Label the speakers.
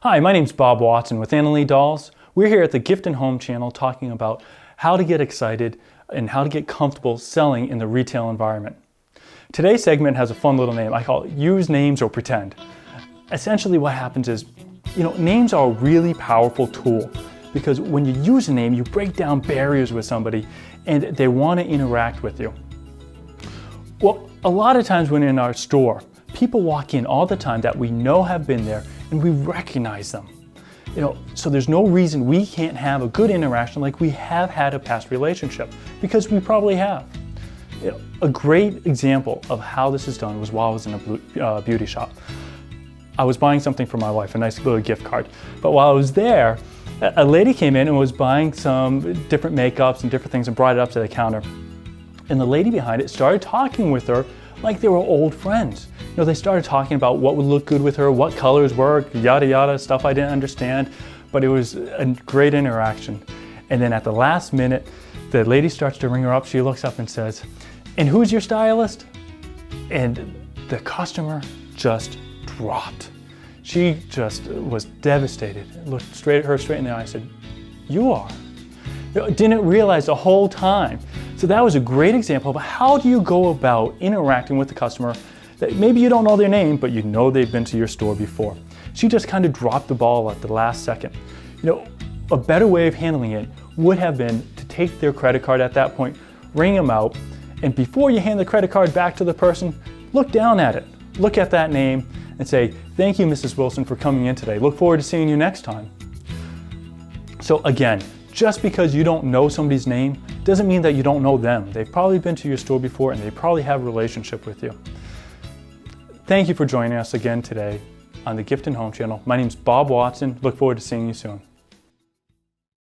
Speaker 1: Hi, my name's Bob Watson with AnnaLee Dolls. We're here at the Gift and Home channel talking about how to get excited and how to get comfortable selling in the retail environment. Today's segment has a fun little name. I call it Use Names or Pretend. Essentially what happens is, names are a really powerful tool because when you use a name, you break down barriers with somebody and they want to interact with you. Well, a lot of times when in our store, people walk in all the time that we know have been there and we recognize them. So there's no reason we can't have a good interaction like we have had a past relationship, because we probably have. A great example of how this is done was while I was in a beauty shop. I was buying something for my wife, a nice little gift card. But while I was there, a lady came in and was buying some different makeups and different things and brought it up to the counter. And the lady behind it started talking with her like they were old friends. They started talking about what would look good with her, what colors work, yada yada, stuff I didn't understand, but it was a great interaction. And then at the last minute, the lady starts to ring her up. She looks up and says, "And who's your stylist?" And the customer just dropped. She just was devastated. Looked straight at her, straight in the eye, and said, "You are." Didn't realize the whole time. So that was a great example of how do you go about interacting with the customer that maybe you don't know their name, but you know they've been to your store before. She just kind of dropped the ball at the last second. A better way of handling it would have been to take their credit card at that point, ring them out, and before you hand the credit card back to the person, look down at it. Look at that name and say, "Thank you, Mrs. Wilson, for coming in today. Look forward to seeing you next time." So again, just because you don't know somebody's name doesn't mean that you don't know them. They've probably been to your store before and they probably have a relationship with you. Thank you for joining us again today on the Gift and Home channel. My name's Bob Watson. Look forward to seeing you soon.